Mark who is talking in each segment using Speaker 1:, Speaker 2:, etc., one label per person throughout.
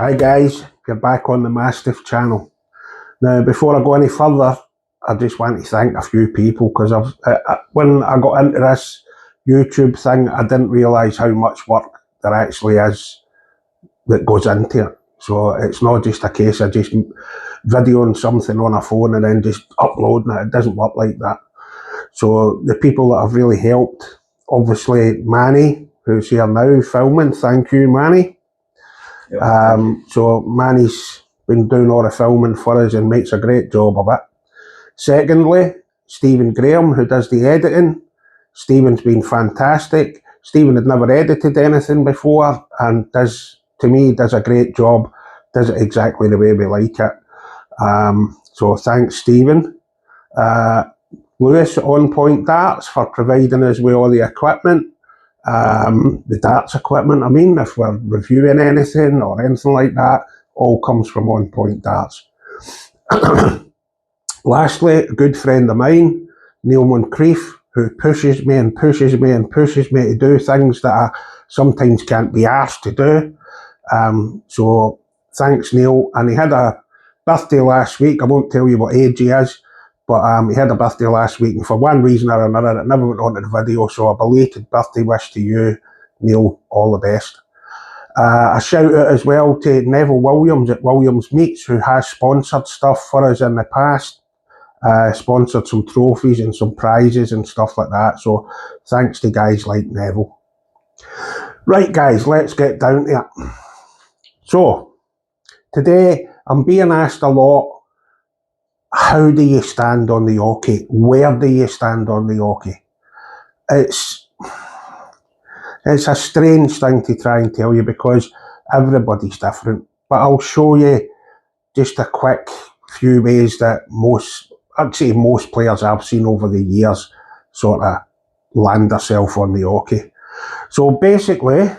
Speaker 1: Hi guys, you're back on the Mastiff channel. Now before I go any further, I just want to thank a few people because when I got into this YouTube thing, I didn't realise how much work there actually is that goes into it. So it's not just a case of just videoing something on a phone and then just uploading it. It doesn't work like that. So the people that have really helped, obviously Manny, who's here now filming, thank you Manny. So Manny's been doing all the filming for us and makes a great job of it. Secondly, Stephen Graham, who does the editing. Stephen's been fantastic. Stephen had never edited anything before and does a great job, does it exactly the way we like it. So thanks Stephen. Lewis at On Point Darts for providing us with all the equipment. The darts equipment, I mean, if we're reviewing anything or anything like that, all comes from On Point Darts. Lastly, a good friend of mine, Neil Moncrief, who pushes me and pushes me and pushes me to do things that I sometimes can't be asked to do. So thanks Neil. And he had a birthday last week. I won't tell you what age he is, but he had a birthday last week, and for one reason or another, it never went onto the video, so a belated birthday wish to you, Neil, all the best. A shout out as well to Neville Williams at Williams Meats, who has sponsored stuff for us in the past, sponsored some trophies and some prizes and stuff like that, so thanks to guys like Neville. Right guys, let's get down to it. So, today I'm being asked a lot, how do you stand on the Oche? Where do you stand on the Oche? It's a strange thing to try and tell you because everybody's different. But I'll show you just a quick few ways that I'd say most players I've seen over the years sort of land themselves on the Oche. So basically,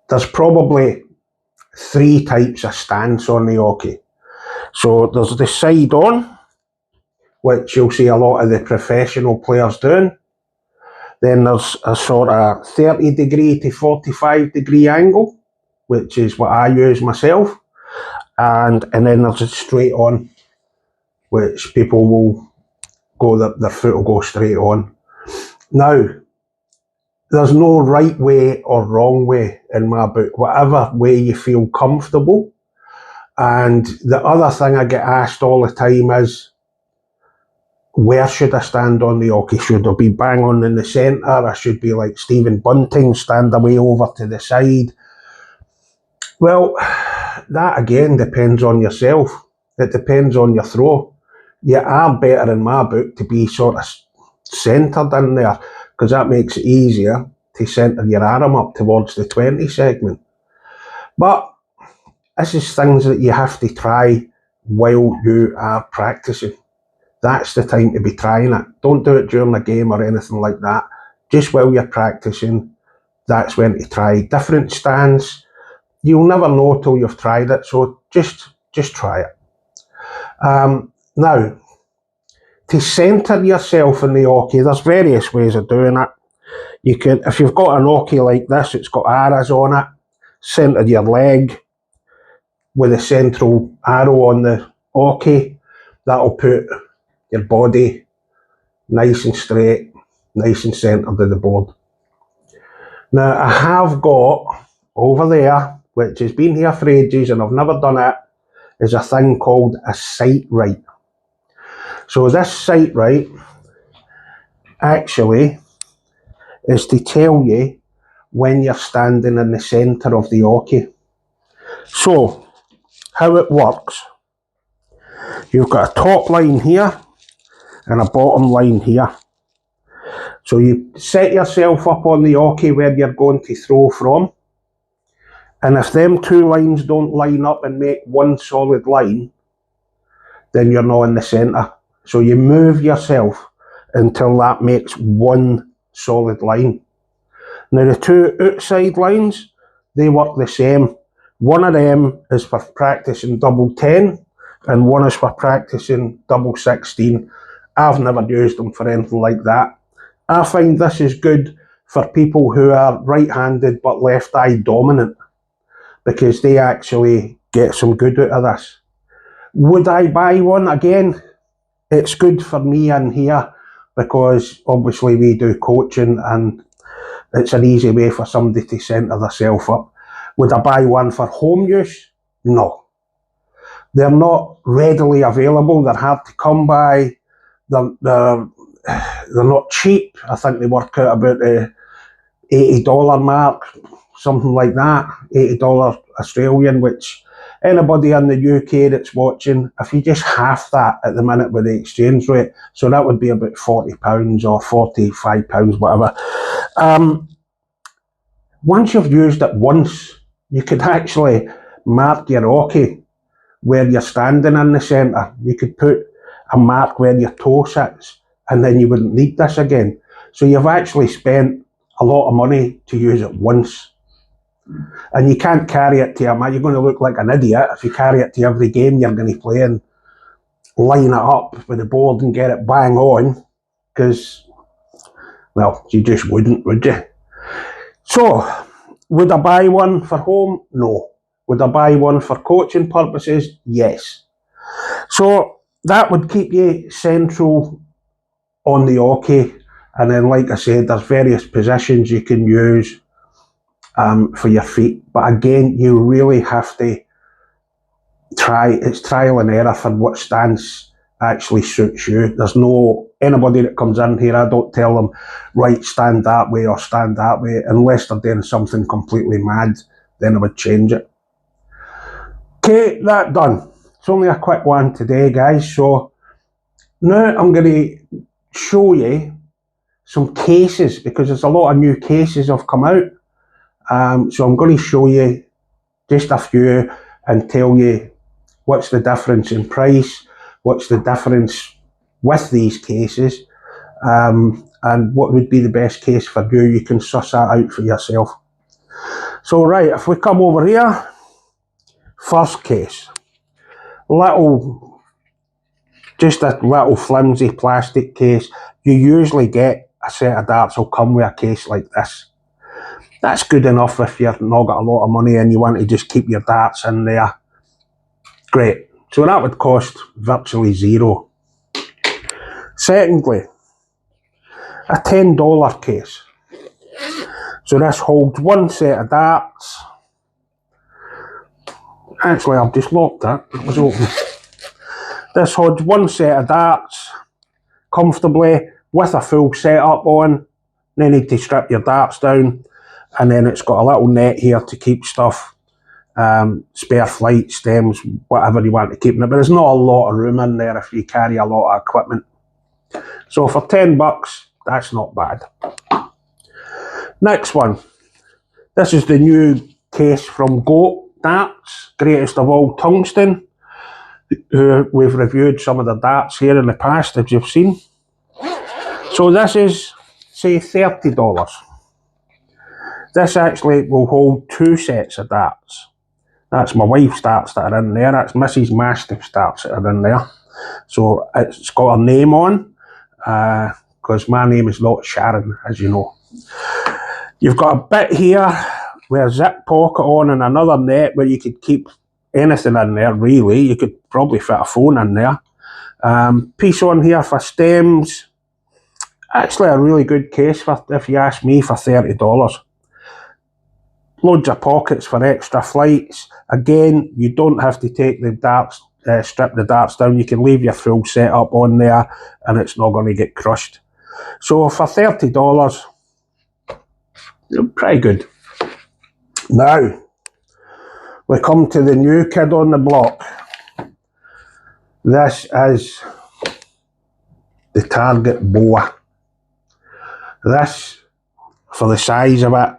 Speaker 1: there's probably three types of stance on the Oche. So there's the side on, which you'll see a lot of the professional players doing. Then there's a sort of 30 degree to 45 degree angle, which is what I use myself. And then there's a straight on, which people will go, their foot will go straight on. Now, there's no right way or wrong way in my book, whatever way you feel comfortable. And the other thing I get asked all the time is, where should I stand on the Oche? Should I be bang on in the centre? I should be like Stephen Bunting, stand away over to the side. Well, that again depends on yourself. It depends on your throw. You are better in my book to be sort of centred in there, because that makes it easier to centre your arm up towards the 20 segment. But this is things that you have to try while you are practising. That's the time to be trying it. Don't do it during the game or anything like that. Just while you're practising, that's when to try different stance. You'll never know till you've tried it, so just try it. Now, to centre yourself in the Oche, there's various ways of doing it. You can, if you've got an Oche like this, it's got arrows on it, centre your leg with a central arrow on the Oche. That'll put your body nice and straight, nice and centred to the board. Now, I have got over there, which has been here for ages and I've never done it, is a thing called a sight right. So this sight right actually is to tell you when you're standing in the centre of the Oche. So, how it works, you've got a top line here and a bottom line here. So you set yourself up on the Oche where you're going to throw from, and if them two lines don't line up and make one solid line, then you're not in the centre. So you move yourself until that makes one solid line. Now the two outside lines, they work the same. One of them is for practising double 10 and one is for practising double 16. I've never used them for anything like that. I find this is good for people who are right-handed but left-eye dominant, because they actually get some good out of this. Would I buy one again? It's good for me in here because obviously we do coaching and it's an easy way for somebody to centre themselves up. Would I buy one for home use? No. They're not readily available. They're hard to come by. They're not cheap. I think they work out about the $80 mark, something like that. $80 Australian, which anybody in the UK that's watching, if you just half that at the minute with the exchange rate, so that would be about £40 or £45, whatever. Once you've used it once, you could actually mark your Oche where you're standing in the centre. You could put a mark where your toe sits, and then you wouldn't need this again. So you've actually spent a lot of money to use it once. And you can't carry it to your match. You're going to look like an idiot if you carry it to every game you're going to play and line it up with the board and get it bang on, because, well, you just wouldn't, would you? So, would I buy one for home? No. Would I buy one for coaching purposes? Yes. So, that would keep you central on the Oche. And then, like I said, there's various positions you can use for your feet. But again, you really have to it's trial and error for what stance actually suits you. There's no, anybody that comes in here, I don't tell them, right, stand that way or stand that way, unless they're doing something completely mad, then I would change it. Okay, that done. It's only a quick one today, guys, so now I'm going to show you some cases, because there's a lot of new cases have come out. So I'm going to show you just a few and tell you what's the difference in price, what's the difference with these cases, and what would be the best case for you. You can suss that out for yourself. So right, if we come over here, first case, just a little flimsy plastic case. You usually get a set of darts will come with a case like this. That's good enough if you've not got a lot of money and you want to just keep your darts in there. Great. So that would cost virtually zero. Secondly, a $10 case. So this holds one set of darts. Actually, I've just locked that. It was open. This holds one set of darts comfortably with a full setup on. No need to strip your darts down. And then it's got a little net here to keep stuff, spare flight, stems, whatever you want to keep in it. But there's not a lot of room in there if you carry a lot of equipment. So for $10, that's not bad. Next one. This is the new case from Goat Darts, greatest of all tungsten. We've reviewed some of the darts here in the past, as you've seen. So this is, say, $30. This actually will hold two sets of darts. That's my wife's darts that are in there. That's Mrs. Mastiff's darts that are in there. So it's got her name on, because my name is not Sharon, as you know. You've got a bit here with a zip pocket on and another net where you could keep anything in there, really. You could probably fit a phone in there. Piece on here for stems. Actually a really good case, for, if you ask me, for $30. Loads of pockets for extra flights. Again, you don't have to take the darts, strip the darts down. You can leave your full setup on there and it's not going to get crushed. So for $30, pretty good. Now, we come to the new kid on the block. This is the Target Boa. This, for the size of it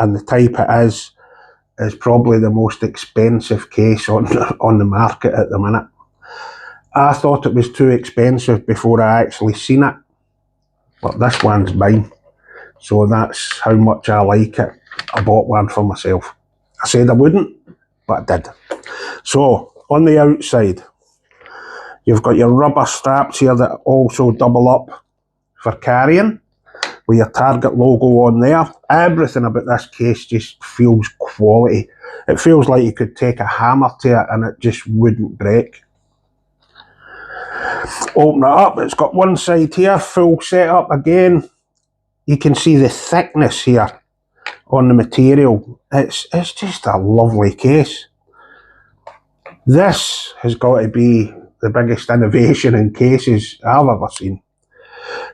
Speaker 1: and the type it is probably the most expensive case on the market at the minute. I thought it was too expensive before I actually seen it, but this one's mine. So that's how much I like it. I bought one for myself. I said I wouldn't, but I did. So, on the outside, you've got your rubber straps here that also double up for carrying. with your Target logo on there. Everything about this case just feels quality. It feels like you could take a hammer to it and it just wouldn't break. Open it up, it's got one side here, full setup again. You can see the thickness here on the material. It's just a lovely case. This has got to be the biggest innovation in cases I've ever seen.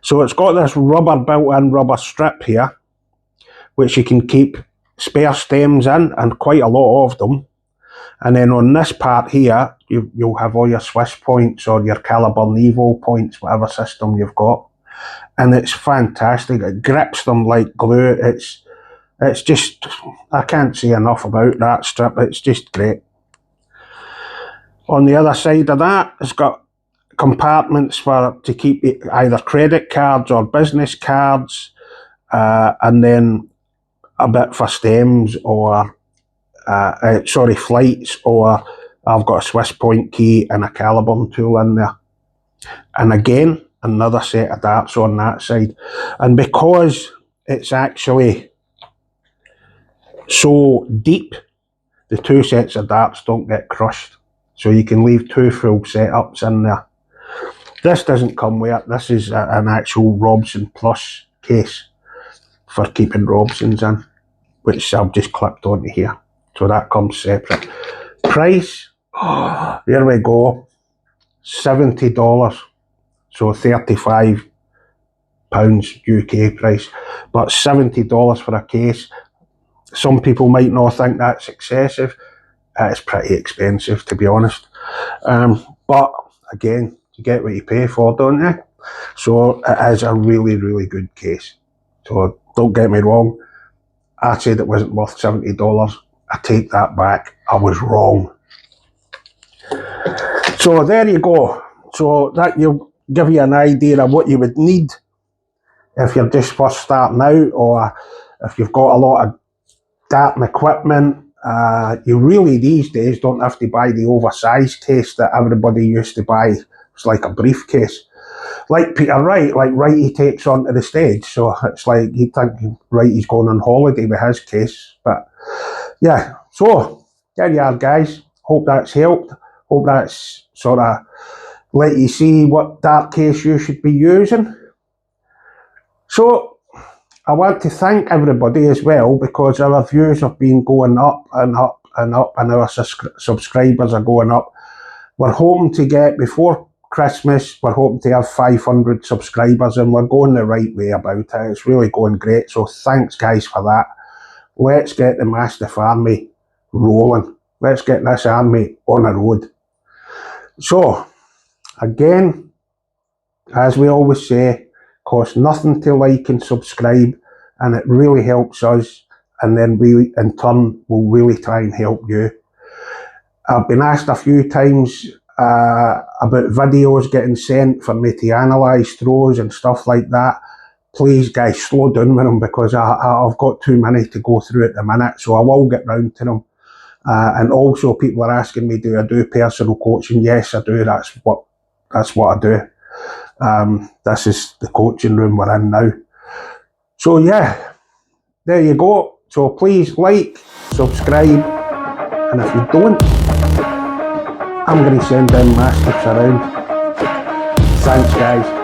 Speaker 1: So it's got this rubber built-in rubber strip here, which you can keep spare stems in, and quite a lot of them. And then on this part here, you'll have all your Swiss points or your Caliber Nevo points, whatever system you've got. And it's fantastic. It grips them like glue. It's just, I can't say enough about that strip. It's just great. On the other side of that, it's got compartments to keep either credit cards or business cards, and then a bit for stems or flights, or I've got a Swiss point key and a caliburn tool in there. And again, another set of darts on that side. And because it's actually so deep, the two sets of darts don't get crushed. So you can leave two full setups in there. This doesn't come with it. This is an actual Robson Plus case for keeping Robsons in, which I've just clipped onto here. So that comes separate. Price, oh, there we go, $70. So £35 UK price, but $70 for a case. Some people might not think that's excessive. It's pretty expensive, to be honest. But again, you get what you pay for, don't you? So it is a really, really good case. So don't get me wrong. I said it wasn't worth $70. I take that back. I was wrong. So there you go. So that will give you an idea of what you would need if you're just first starting out, or if you've got a lot of darting equipment. You really these days don't have to buy the oversized case that everybody used to buy. It's like a briefcase. Like Peter Wright, he takes onto the stage, so it's like you think, right, he's going on holiday with his case. But yeah, so there you are, guys. Hope that's helped. Hope that's sort of let you see what dart case you should be using. So I want to thank everybody as well, because our views have been going up and up and up, and our subscribers are going up. We're hoping to get, before Christmas, we're hoping to have 500 subscribers, and we're going the right way about it. It's really going great, so thanks guys for that. Let's get the Mastiff Army rolling. Let's get this army on the road. So, again, as we always say, costs nothing to like and subscribe, and it really helps us, and then we in turn will really try and help you. I've been asked a few times about videos getting sent for me to analyse throws and stuff like that. Please guys, slow down with them, because I've got too many to go through at the minute, so I will get round to them. And also people are asking me, do I do personal coaching? Yes, I do. That's what I do. This is the coaching room we're in now. So yeah, there you go. So please like, subscribe, and if you don't, I'm going to send in Mastiffs around. Thanks guys.